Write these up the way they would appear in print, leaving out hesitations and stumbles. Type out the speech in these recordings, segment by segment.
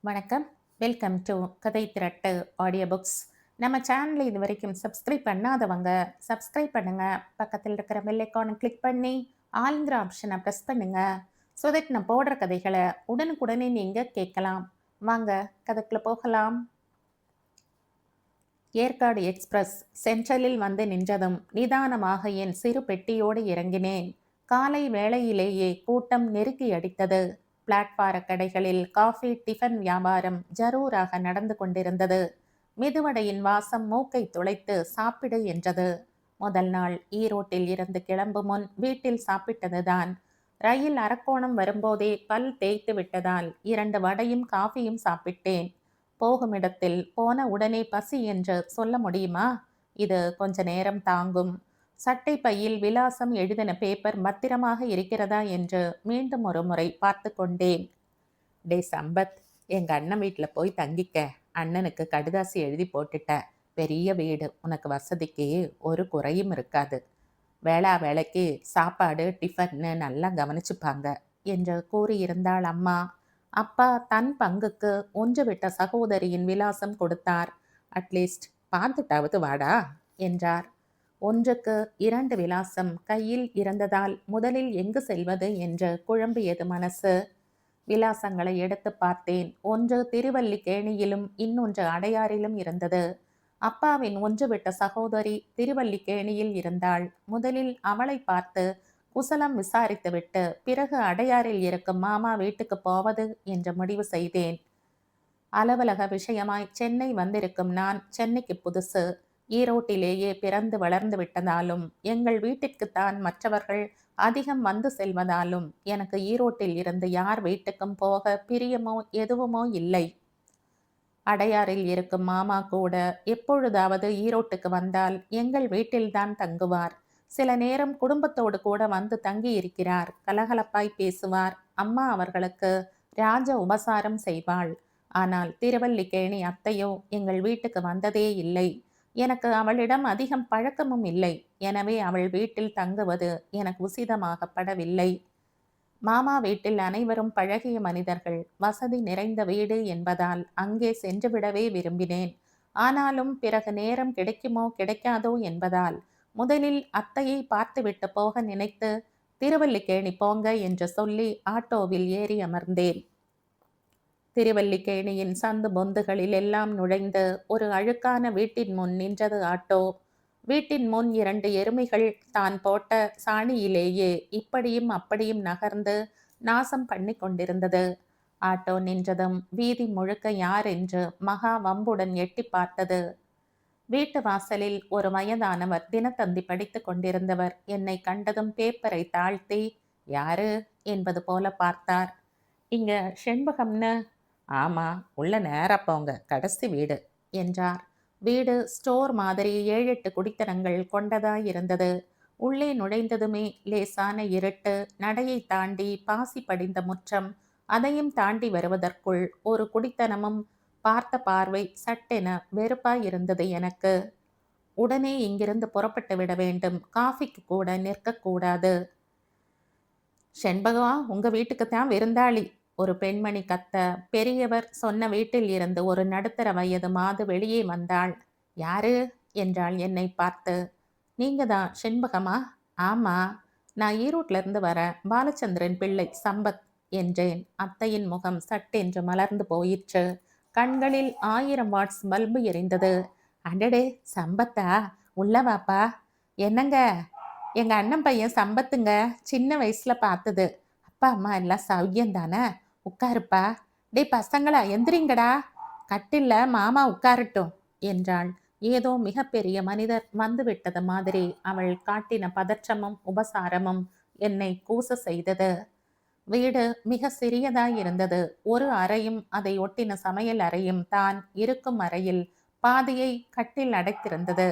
வணக்கம். Welcome to கதை திரட்டு audio books. நம்ம சேனலை இது வரைக்கும் சப்ஸ்கிரைப் பண்ணாதவங்க சப்ஸ்கிரைப் பண்ணுங்க. பக்கத்தில் இருக்கிற பெல் ஐக்கானை கிளிக் பண்ணி ஆல்ங்கிற ஆப்ஷனை ப்ரெஸ் பண்ணுங்க. ஸோ தட் நான் போடுற கதைகளை உடனுக்குடனே நீங்கள் கேட்கலாம். வாங்க கதைக்குள்ள போகலாம். ஏற்காடு எக்ஸ்பிரஸ் சென்ட்ரலில் வந்து நின்றதும் நிதானமாக என் சிறு பெட்டியோடு இறங்கினேன். காலை வேளையிலேயே கூட்டம் நெருக்கி அடித்தது. பிளாட்பார கடைகளில் காஃபி டிஃபன் வியாபாரம் ஜரூராக நடந்து கொண்டிருந்தது. மெதுவடையின் வாசம் மூக்கை துளைத்து சாப்பிடு என்றது. முதல் நாள் ஈரோட்டில் இருந்து கிளம்பும் முன் வீட்டில் சாப்பிட்டதுதான். ரயில் அரக்கோணம் வரும்போதே பல் தேய்த்து விட்டதால் 2 வடையும் காஃபியும் சாப்பிட்டேன். போகுமிடத்தில் போன உடனே பசி என்று சொல்ல முடியுமா? இது கொஞ்ச நேரம் தாங்கும். சட்டை பையில் விலாசம் எழுதின பேப்பர் பத்திரமாக இருக்கிறதா என்று மீண்டும் ஒரு முறை பார்த்து கொண்டேன். டே சம்பத், எங்க அண்ணன் வீட்டில் போய் தங்கிக்க. அண்ணனுக்கு கடுதாசி எழுதி போட்டுட்ட. பெரிய வீடு, உனக்கு வசதிக்கு ஒரு குறையும் இருக்காது. வேளா வேலைக்கு சாப்பாடு டிஃபன்னு நல்லா கவனிச்சுப்பாங்க என்று கூறியிருந்தாள் அம்மா. அப்பா தன் பங்குக்கு ஒன்று விட்ட சகோதரியின் விலாசம் கொடுத்தார். அட்லீஸ்ட் பார்த்துட்டாவது வாடா என்றார். ஒன்றுக்கு 2 விலாசம் கையில் இருந்ததால் முதலில் எங்கு செல்வது என்று குழம்பியது மனசு. விலாசங்களை எடுத்து பார்த்தேன். ஒன்று திருவல்லிக்கேணியிலும் இன்னொன்று அடையாறிலும் இருந்தது. அப்பாவின் ஒன்று விட்ட சகோதரி திருவல்லிக்கேணியில் இருந்தாள். முதலில் அவளை பார்த்து குசலம் விசாரித்துவிட்டு பிறகு அடையாறில் இருக்கும் மாமா வீட்டுக்கு போவது என்று முடிவு செய்தேன். அலுவலக விஷயமாய் சென்னை வந்திருக்கும் நான் சென்னைக்கு புதுசு. ஈரோட்டிலேயே பிறந்து வளர்ந்து விட்டதாலும் எங்கள் வீட்டிற்குத்தான் மற்றவர்கள் அதிகம் வந்து செல்வதாலும் எனக்கு ஈரோட்டில் இருந்து யார் வீட்டுக்கும் போக பிரியமோ எதுவுமோ இல்லை. அடையாறில் இருக்கும் மாமா கூட எப்பொழுதாவது ஈரோட்டுக்கு வந்தால் எங்கள் வீட்டில்தான் தங்குவார். சில நேரம் குடும்பத்தோடு கூட வந்து தங்கி இருக்கிறார். கலகலப்பாய் பேசுவார். அம்மா அவர்களுக்கு ராஜ உபசாரம் செய்வாள். ஆனால் திருவல்லிக்கேணி அத்தையோ எங்கள் வீட்டுக்கு வந்ததே இல்லை. எனக்கு அவளிடம் அதிகம் பழக்கமும் இல்லை. எனவே அவள் வீட்டில் தங்குவது எனக்கு உசிதமாகப்படவில்லை. மாமா வீட்டில் அனைவரும் பழகிய மனிதர்கள். வசதி நிறைந்த வீடு என்பதால் அங்கே சென்றுவிடவே விரும்பினேன். ஆனாலும் பிறகு நேரம் கிடைக்குமோ கிடைக்காதோ என்பதால் முதலில் அத்தையை பார்த்துவிட்டு போக நினைத்து திருவல்லிக்கேணி போங்க என்று சொல்லி ஆட்டோவில் ஏறி அமர்ந்தேன். திருவல்லிக்கேணியின் சந்து பொந்துகளில் எல்லாம் நுழைந்து ஒரு அழுக்கான வீட்டின் முன் நின்றது ஆட்டோ. வீட்டின் முன் 2 எருமைகள் தான் போட்ட சாணியிலேயே இப்படியும் அப்படியும் நகர்ந்து நாசம் பண்ணி கொண்டிருந்தது. ஆட்டோ நின்றதும் வீதி முழுக்க யார் என்று மகா வம்புடன் எட்டி பார்த்தது. வீட்டு வாசலில் ஒரு வயதானவர் தினத்தந்தி படித்து கொண்டிருந்தவர் என்னை கண்டதும் பேப்பரை தாழ்த்தி யாரு என்பது போல பார்த்தார். இங்க செண்பகம்னு. ஆமா, உள்ள நேரா போங்க, கடைசி வீடு என்றார். வீடு ஸ்டோர் மாதிரி 7-8 குடித்தனங்கள் கொண்டதாயிருந்தது. உள்ளே நுழைந்ததுமே லேசான இருட்டு. நடையை தாண்டி பாசி படிந்த முற்றம். அதையும் தாண்டி வருவதற்குள் ஒரு குடித்தனமும். பார்த்த பார்வை சட்டென வெறுப்பாயிருந்தது எனக்கு. உடனே இங்கிருந்து புறப்பட்டு விட வேண்டும். காஃபிக்கு கூட நிற்கக்கூடாது. செண்பகா, உங்க வீட்டுக்குத்தான் விருந்தாளி, ஒரு பெண்மணி கத்த, பெரியவர் சொன்ன வீட்டில் இருந்து ஒரு நடுத்தர வயது மாது வெளியே வந்தாள். யாரு என்றாள் என்னை பார்த்து. நீங்க தான் செண்பகமா? ஆமா, நான் ஈரோட்ல இருந்து வரேன். பாலச்சந்திரன் பிள்ளை சம்பத் என்றேன். அத்தையின் முகம் சட்டென்று மலர்ந்து போயிற்று. கண்களில் 1000 வாட்ஸ் பல்பு எரிந்தது. அடடே, சம்பத்தா? உள்ளவாப்பா. என்னங்க? எங்க அண்ணன் பையன் சம்பத்துங்க. சின்ன வயசுல பார்த்தது. அப்பா அம்மா எல்லாம் சௌக்கியம் தானே? உட்காருப்பா. டே பசங்களா, எந்திரிங்கடா. கட்டில்ல மாமா உட்காரட்டும் என்றாள். ஏதோ மிகப்பெரிய மனிதர் வந்து விட்டது மாதிரி அவள் காட்டின பதற்றமும் உபசாரமும் என்னை கூச செய்தது. வீடு மிக சிறியதாயிருந்தது. ஒரு அறையும் அதை ஒட்டின சமையல் அறையும் தான் இருக்கும் அறையில் பாதியை கட்டில் அடைத்திருந்தது.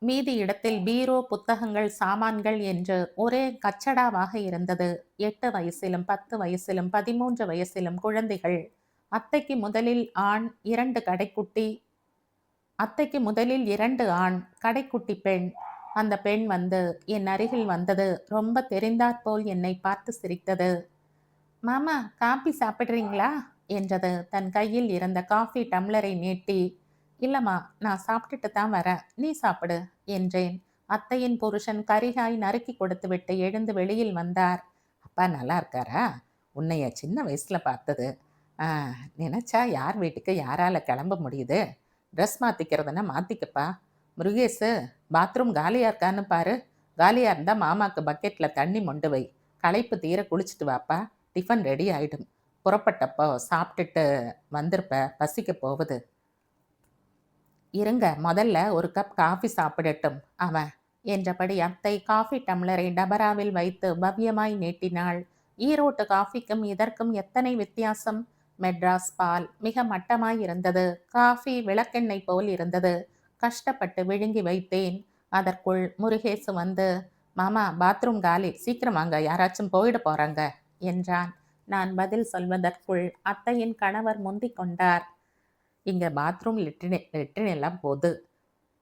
மீதி இடத்தில் பீரோ, புத்தகங்கள், சாமான்கள் என்று ஒரே கச்சடாவாக இருந்தது. 8 வயசிலும் 10 வயசிலும் 13 வயசிலும் குழந்தைகள். அத்தைக்கு முதலில் 2 ஆண், கடைக்குட்டி பெண். அந்த பெண் வந்து என் அருகில் வந்தது ரொம்ப தெரிந்தாற்போல் என்னை பார்த்து சிரித்தது. மாமா, காபி சாப்பிட்றீங்களா என்றது தன் கையில் இருந்த காஃபி டம்ளரை நீட்டி. இல்லம்மா, நான் சாப்பிட்டுட்டு தான் வரேன், நீ சாப்பிடு என்றேன். அத்தையின் புருஷன் கரிகாய் நறுக்கி கொடுத்துவிட்டு எழுந்து வெளியில் வந்தார். அப்பா நல்லா இருக்காரா? உன்னைய சின்ன வயசுல பார்த்தது. ஆ, நினைச்சா யார் வீட்டுக்கு யாரால கிளம்ப முடியுது? ட்ரெஸ் மாத்திக்கிறதுனா மாத்திக்கப்பா. முருகேசு, பாத்ரூம் காலியா இருக்கான்னு பாரு. காலியா இருந்தா மாமாக்கு பக்கெட்ல தண்ணி மொண்டு வை. களைப்பு தீர குளிச்சுட்டு வாப்பா. டிஃபன் ரெடி ஆயிடும். புறப்பட்டப்போ சாப்பிட்டுட்டு வந்திருப்ப, பசிக்க போகுது. இருங்க, முதல்ல ஒரு கப் காஃபி சாப்பிடட்டும் அவன் என்றபடி அத்தை காஃபி டம்ளரை டபராவில் வைத்து பவ்யமாய் நீட்டினாள். ஈரோட்டு காஃபிக்கும் இதற்கும் எத்தனை வித்தியாசம்! மெட்ராஸ் பால் மிக மட்டமாய் இருந்தது. காஃபி விளக்கெண்ணெய் போல் இருந்தது. கஷ்டப்பட்டு விழுங்கி வைத்தேன். அதற்குள் முருகேசு வந்து, மாமா பாத்ரூம் காலி, சீக்கிரம் வாங்க, யாராச்சும் போயிட போறாங்க என்றான். நான் பதில் சொல்வதற்குள் அத்தையின் கணவர் முந்திக் கொண்டார். இங்க பாத்ரூம் லெட்ரின் எல்லாம் போது.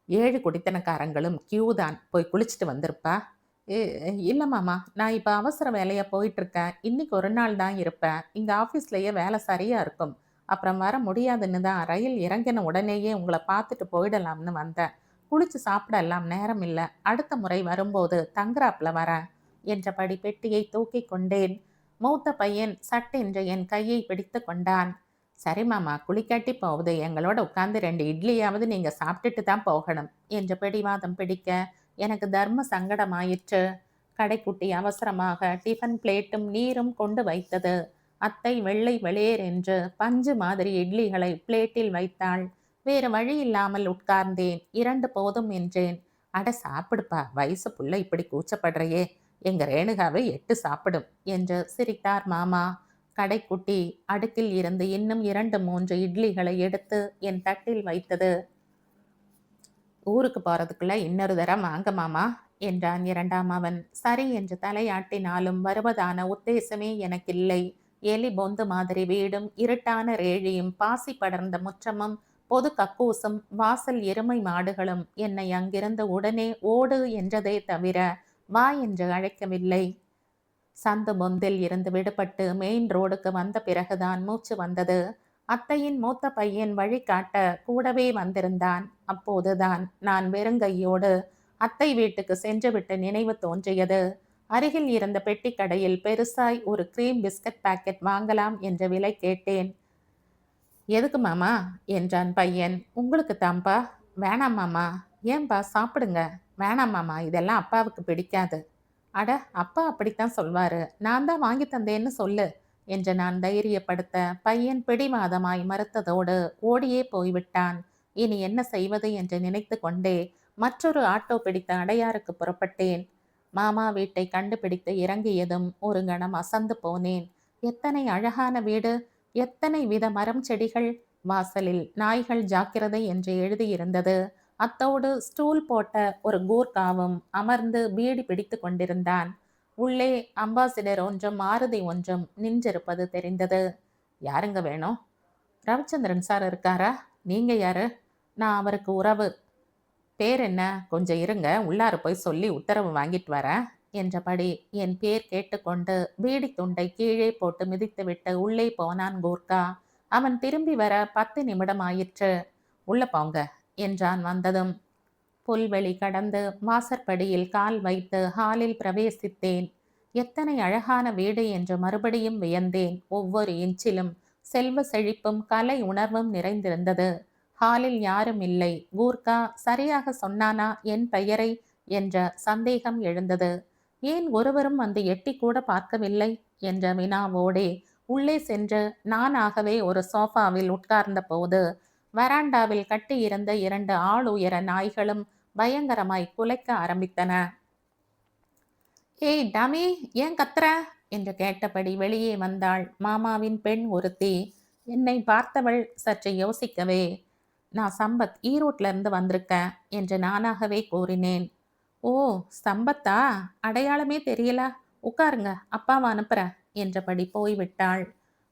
7 குடித்தனக்காரங்களும் கியூ தான், போய் குளிச்சுட்டு வந்திருப்பா. இல்ல மாமா, நான் இப்ப அவசர வேலையா போயிட்டு இருக்கேன். இன்னைக்கு ஒரு நாள் தான் இருப்பேன். இங்க ஆஃபீஸ்லயே வேலை சரியா இருக்கும். அப்புறம் வர முடியாதுன்னு தான் ரயில் இறங்கின உடனேயே உங்களை பார்த்துட்டு போயிடலாம்னு வந்தேன். குளிச்சு சாப்பிடலாம், நேரம் இல்லை. அடுத்த முறை வரும்போது தங்குறாப்புல வரேன் என்றபடி பெட்டியை தூக்கி கொண்டேன். மூத்த பையன் சட்டென்று என் கையை பிடித்து கொண்டான். சரி மாமா, குளிக்காட்டி போகுது, எங்களோட உட்காந்து 2 இட்லியாவது நீங்க சாப்பிட்டுட்டு தான் போகணும் என்று பிடிவாதம் பிடிக்க எனக்கு தர்ம சங்கடமாயிற்று. கடைக்குட்டி அவசரமாக டிஃபன் பிளேட்டும் நீரும் கொண்டு வைத்தது. அத்தை வெள்ளை வெளியேர் என்று பஞ்சு மாதிரி இட்லிகளை பிளேட்டில் வைத்தாள். வேறு வழி இல்லாமல் உட்கார்ந்தேன். 2 போதும் என்றேன். அட சாப்பிடுப்பா, வயசு புள்ள இப்படி கூச்சப்படுறையே, எங்க ரேணுகாவை 8 சாப்பிடும் என்று சிரித்தார் மாமா. கடைக்குட்டி அடுக்கில் இருந்து இன்னும் 2, 3 இட்லிகளை எடுத்து என் தட்டில் வைத்தது. ஊருக்கு போறதுக்குள்ள இன்னொரு தரம் வாங்க மாமா என்றான் இரண்டாம் அவன். சரி என்று தலையாட்டினாலும் வருவதான உத்தேசமே எனக்கில்லை. எலி பொந்து மாதிரி வீடும் இருட்டான ரேழியும் பாசி படர்ந்த முற்றமும் பொது கக்கூசும் வாசல் எருமை மாடுகளும் என்னை அங்கிருந்து உடனே ஓடு என்றதே தவிர வா என்று அழைக்கவில்லை. சந்து பொந்தில் இருந்து விடுபட்டு மெயின் ரோடுக்கு வந்த பிறகுதான் மூச்சு வந்தது. அத்தையின் மூத்த பையன் வழிகாட்ட கூடவே வந்திருந்தான். அப்போதுதான் நான் வெறுங்கையோடு அத்தை வீட்டுக்கு சென்றுவிட்டு நினைவு தோன்றியது. அருகில் இருந்த பெட்டி கடையில் பெருசாய் ஒரு கிரீம் பிஸ்கட் பாக்கெட் வாங்கலாம் என்ற விலை கேட்டேன். எதுக்கு மாமா என்றான் பையன். உங்களுக்கு தாம்பா. வேணாம் மாமா. ஏன்பா, சாப்பிடுங்க. வேணாம் மாமா, இதெல்லாம் அப்பாவுக்கு பிடிக்காது. அட, அப்பா அப்படித்தான் சொல்வாரு, நான் தான் வாங்கி தந்தேன்னு சொல்லு என்று நான் தைரியப்படுத்த பையன் பிடிவாதமாய் மறுத்ததோடு ஓடியே போய்விட்டான். இனி என்ன செய்வது என்று நினைத்து கொண்டே மற்றொரு ஆட்டோ பிடித்த அடையாருக்கு புறப்பட்டேன். மாமா வீட்டை கண்டுபிடித்து இறங்கியதும் ஒரு கணம் அசந்து போனேன். எத்தனை அழகான வீடு, எத்தனை வித மரம் செடிகள். வாசலில் நாய்கள் ஜாக்கிரதை என்று எழுதியிருந்தது. அத்தோடு ஸ்டூல் போட்ட ஒரு கூர்காவும் அமர்ந்து பீடி பிடித்து கொண்டிருந்தான். உள்ளே அம்பாசிடர் ஒன்றும் மாருதி ஒன்றும் நின்றிருப்பது தெரிந்தது. யாருங்க வேணும்? ரவிச்சந்திரன் சார் இருக்காரா? நீங்க யாரு? நான் அவருக்கு உறவு. பேர் என்ன? கொஞ்சம் இருங்க, உள்ளார போய் சொல்லி உத்தரவு வாங்கிட்டு வரேன் என்றபடி என் பேர் கேட்டுக்கொண்டு பீடி துண்டை கீழே போட்டு மிதித்துவிட்டு உள்ளே போனான் கூர்கா. அவன் திரும்பி வர 10 நிமிடம் ஆயிற்று. உள்ள போங்க என்றான் வந்ததும். புல்வெளி கடந்து வாசற்படியில் கால் வைத்து ஹாலில் பிரவேசித்தேன். எத்தனை அழகான வீடு என்று மறுபடியும் வியந்தேன். ஒவ்வொரு இன்ச்சிலும் செல்வ செழிப்பும் கலை உணர்வும் நிறைந்திருந்தது. ஹாலில் யாரும் இல்லை. கூர்கா சரியாக சொன்னானா என் பெயரை என்ற சந்தேகம் எழுந்தது. ஏன் ஒருவரும் வந்து எட்டி கூட பார்க்கவில்லை என்ற வினாவோடே உள்ளே சென்று நானாகவே ஒரு சோஃபாவில் உட்கார்ந்த போது வராண்டாவில் கட்டியிருந்த 2 ஆள் உயர நாய்களும் பயங்கரமாய் குலைக்க ஆரம்பித்தன. ஏய் டமி, ஏன் கத்துற என்று கேட்டபடி வெளியே வந்தாள் மாமாவின் பெண் ஒருத்தி. என்னை பார்த்தவள் சற்று யோசிக்கவே, நான் சம்பத், ஈரோட்ல இருந்து வந்திருக்கேன் என்று நானாகவே கூறினேன். ஓ, சம்பத்தா? அடையாளமே தெரியல. உட்காருங்க, அப்பாவை அனுப்புறேன் என்றபடி போய்விட்டாள்.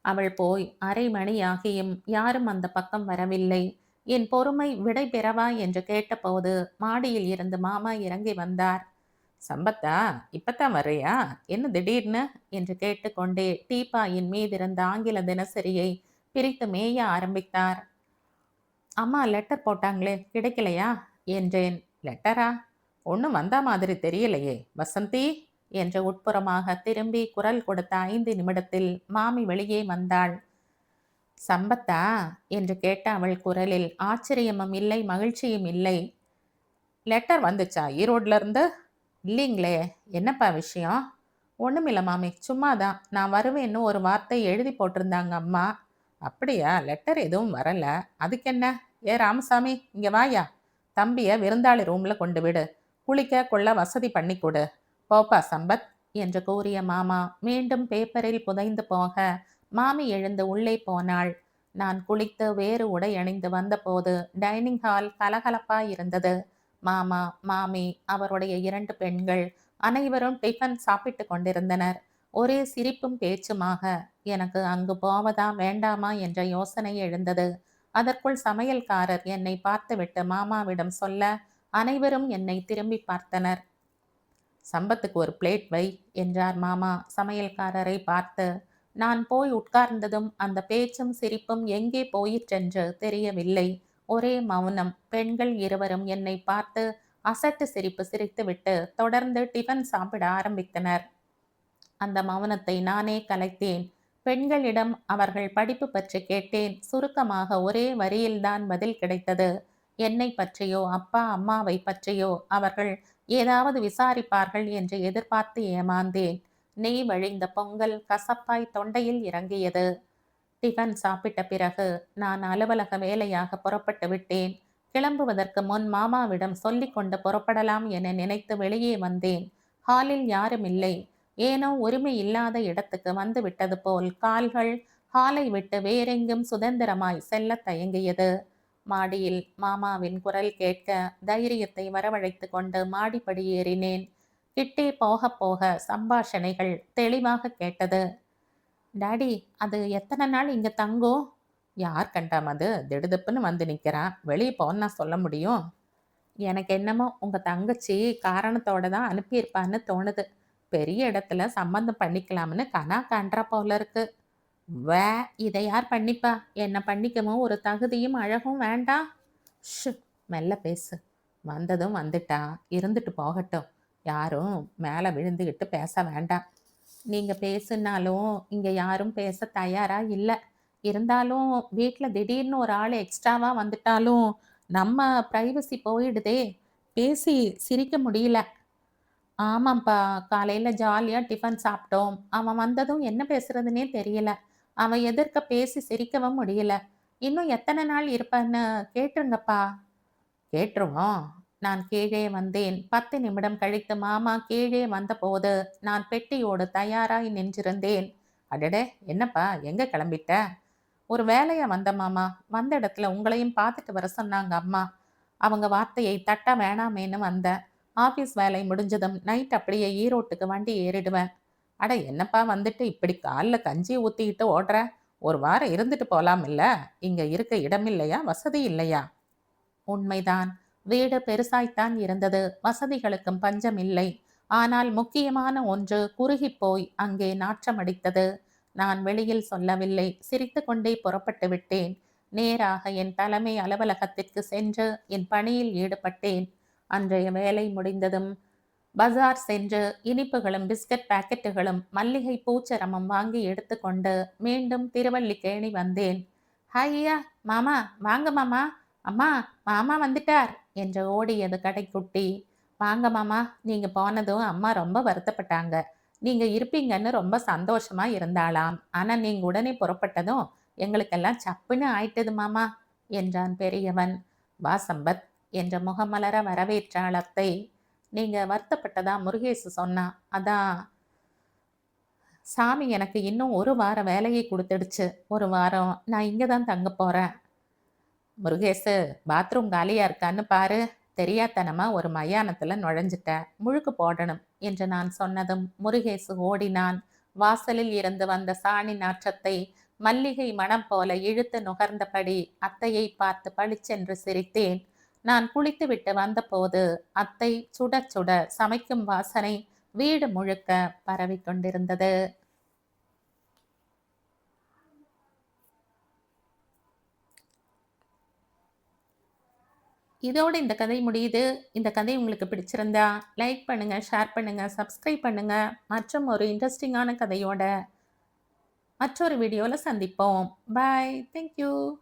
அவள் போய் அரை மணியாகியும் யாரும் அந்த பக்கம் வரவில்லை. என் பொறுமை விடை பெறவா என்று கேட்டபோது மாடியில் இருந்து மாமா இறங்கி வந்தார். சம்பத்தா, இப்பத்தான் வர்றியா? என்ன திடீர்னு என்று கேட்டுக்கொண்டே டீப்பாயின் மீதிருந்த ஆங்கில தினசரியை பிரித்து மேய ஆரம்பித்தார். அம்மா லெட்டர் போட்டாங்களே, கிடைக்கலையா என்றேன். லெட்டரா? ஒன்றும் வந்த மாதிரி தெரியலையே. வசந்தி என்று உட்புறமாக திரும்பி குரல் கொடுத்த 5 நிமிடத்தில் மாமி வெளியே வந்தாள். சம்பத்தா என்று கேட்ட அவள் குரலில் ஆச்சரியமும் இல்லை, மகிழ்ச்சியும் இல்லை. லெட்டர் வந்துச்சா ஈரோட்ல இருந்து? இல்லைங்களே. என்னப்பா விஷயம்? ஒன்றுமில்ல மாமி, சும்மாதான். நான் வருவேன்னு ஒரு வார்த்தை எழுதி போட்டிருந்தாங்க அம்மா. அப்படியா? லெட்டர் எதுவும் வரல. அதுக்கென்ன? ஏ ராமசாமி, இங்கே வாயா. தம்பியை விருந்தாளி ரூமில் கொண்டு விடு. குளிக்க கொள்ள வசதி பண்ணி கொடு. போப்பா சம்பத் என்று கூறிய மாமா மீண்டும் பேப்பரில் புதைந்து போக மாமி எழுந்து உள்ளே போனாள். நான் குளித்து வேறு உடை அணிந்து வந்தபோது டைனிங் ஹால் கலகலப்பாய் இருந்தது. மாமா, மாமி, அவருடைய 2 பெண்கள் அனைவரும் டிஃபன் சாப்பிட்டு கொண்டிருந்தனர். ஒரே சிரிப்பும் பேச்சுமாக. எனக்கு அங்கு போவதா வேண்டாமா என்ற யோசனை எழுந்தது. அதற்குள் சமையல்காரர் என்னை பார்த்துவிட்டு மாமாவிடம் சொல்ல அனைவரும் என்னை திரும்பி பார்த்தனர். சம்பத்துக்கு ஒரு பிளேட் வை என்றார் மாமா சமையல்காரரை பார்த்து. நான் போய் உட்கார்ந்ததும் அந்த பேச்சும் சிரிப்பும் எங்கே போயிற்றென்று தெரியவில்லை. ஒரே மௌனம். பெண்கள் இருவரும் என்னை பார்த்து அசட்டு சிரிப்பு சிரித்துவிட்டு தொடர்ந்து டிஃபன் சாப்பிட ஆரம்பித்தனர். அந்த மௌனத்தை நானே கலைத்தேன். பெண்களிடம் அவர்கள் படிப்பு பற்றி கேட்டேன். சுருக்கமாக ஒரே வரியில்தான் பதில் கிடைத்தது. என்னை பற்றியோ அப்பா அம்மாவை பற்றியோ அவர்கள் ஏதாவது விசாரிப்பார்கள் என்று எதிர்பார்த்து ஏமாந்தேன். நெய் வழிந்த பொங்கல் கசப்பாய் தொண்டையில் இறங்கியது. டிஃபன் சாப்பிட்ட பிறகு நான் அலுவலக வேலையாக புறப்பட்டு விட்டேன். கிளம்புவதற்கு முன் மாமாவிடம் சொல்லிக் கொண்டு புறப்படலாம் என நினைத்து வெளியே வந்தேன். ஹாலில் யாரும் இல்லை. ஏனோ உரிமை இல்லாத இடத்துக்கு வந்து விட்டது போல் கால்கள் ஹாலை விட்டு வேறெங்கும் சுதந்திரமாய் செல்ல தயங்கியது. மாடியில் மாமாவின் குரல் கேட்க தைரியத்தை வரவழைத்து கொண்டு மாடிப்படி ஏறினேன். கிட்டே போக போக சம்பாஷணைகள் தெளிவாக கேட்டது. டாடி, அது எத்தனை நாள் இங்க தங்கும்? யார் கண்டாம் அது? திடுதுப்புன்னு வந்து நிற்கிறான். வெளியே போன்னா சொல்ல முடியும்? எனக்கு என்னமோ உங்க தங்கச்சி காரணத்தோட தான் அனுப்பியிருப்பான்னு தோணுது. பெரிய இடத்துல சம்பந்தம் பண்ணிக்கலாம்னு கனா காண்றா போல இருக்கு. வே, இதை யார் பண்ணிப்பா? என்ன பண்ணிக்கவும் ஒரு தகுதியும் அழகும் வேண்டாம். ஷு, மெல்ல பேசு. வந்ததும் வந்துட்டா, இருந்துட்டு போகட்டும். யாரும் மேலே விழுந்துக்கிட்டு பேச வேண்டாம். நீங்க பேசுனாலும் இங்க யாரும் பேச தயாரா இல்லை. இருந்தாலும் வீட்டில் திடீர்னு ஒரு ஆள் எக்ஸ்ட்ராவா வந்துட்டாலும் நம்ம ப்ரைவசி போயிடுதே. பேசி சிரிக்க முடியல. ஆமாம்ப்பா, காலையில் ஜாலியாக டிஃபன் சாப்பிட்டோம். அவன் வந்ததும் என்ன பேசுறதுனே தெரியல. அவன் எதிர்க்க பேசி சிரிக்கவும் முடியல. இன்னும் எத்தனை நாள் இருப்பேன்னு கேட்டுருங்கப்பா. கேட்டுருவோம். நான் கீழே வந்தேன். 10 நிமிடம் கழித்து மாமா கீழே வந்தபோது நான் பெட்டியோடு தயாராய் நின்றிருந்தேன். அடடே, என்னப்பா எங்க கிளம்பிட்ட? ஒரு வேலையா வந்த மாமா. வந்த இடத்துல உங்களையும் பார்த்துட்டு வர சொன்னாங்க அம்மா. அவங்க வார்த்தையை தட்ட வேணாமேன்னு வந்தேன். ஆஃபீஸ் வேலை முடிஞ்சதும் நைட் அப்படியே ஈரோட்டுக்கு வண்டி ஏறிடுவேன். அட என்னப்பா வந்துட்டு இப்படி காலில் கஞ்சி ஊற்றிக்கிட்டு ஓடுற? ஒரு வாரம் இருந்துட்டு போலாம் இல்ல? இங்க இருக்க இடமில்லையா, வசதி இல்லையா? உண்மைதான். வீடு பெருசாய்த்தான் இருந்தது. வசதிகளுக்கும் பஞ்சம் இல்லை. ஆனால் முக்கியமான ஒன்று குறுகிப்போய் அங்கே நாற்றமடித்தது. நான் வெளியில் சொல்லவில்லை. சிரித்து கொண்டே புறப்பட்டு விட்டேன். நேராக என் தலைமை அலுவலகத்திற்கு சென்று என் பணியில் ஈடுபட்டேன். அன்றைய வேலை முடிந்ததும் பஜார் சென்று இனிப்புகளும் பிஸ்கட் பாக்கெட்டுகளும் மல்லிகை பூச்சரமும் வாங்கி எடுத்துக்கொண்டு மீண்டும் திருவல்லிக்கேணி வந்தேன். ஹையா மாமா, வாங்க மாமா. அம்மா, மாமா வந்துட்டார் என்று ஓடியது கடைக்குட்டி. வாங்க மாமா, நீங்க போனதும் அம்மா ரொம்ப வருத்தப்பட்டாங்க. நீங்க இருப்பீங்கன்னு ரொம்ப சந்தோஷமா இருந்தாளாம். ஆனா நீங்க உடனே புறப்பட்டதும் எங்களுக்கெல்லாம் சப்புன்னு ஆயிட்டது மாமா என்றான் பெரியவன். வா சம்பத் என்ற முகமலர வரவேற்றாள் அத்தை. நீங்க வருத்தப்பட்டதா முருகேசு சொன்னா. அதான் சாமி எனக்கு இன்னும் ஒரு வாரம் வேலையை கொடுத்துடுச்சு. ஒரு வாரம் நான் இங்கே தான் தங்க போகிறேன். முருகேசு, பாத்ரூம் காலியாக இருக்கான்னு பாரு. தெரியாதனமா ஒரு மயானத்தில் நுழைஞ்சிட்ட. முழுக்கு போடணும் என்று நான் சொன்னதும் முருகேசு ஓடினான். வாசலில் இருந்து வந்த சாணி நாற்றத்தை மல்லிகை மனம் போல இழுத்து நுகர்ந்தபடி அத்தையை பார்த்து பளிச்சென்று சிரித்தேன். நான் குளித்துவிட்டு வந்தபோது அத்தை சுட சுட சமைக்கும் வாசனை வீடு முழுக்க பரவி கொண்டிருந்தது. இதோட இந்த கதை முடியுது. இந்த கதை உங்களுக்கு பிடிச்சிருந்தா லைக் பண்ணுங்க, ஷேர் பண்ணுங்க, சப்ஸ்கிரைப் பண்ணுங்க. மற்றும் ஒரு இன்ட்ரஸ்டிங்கான கதையோட மற்றொரு வீடியோல சந்திப்போம். பாய். Thank you.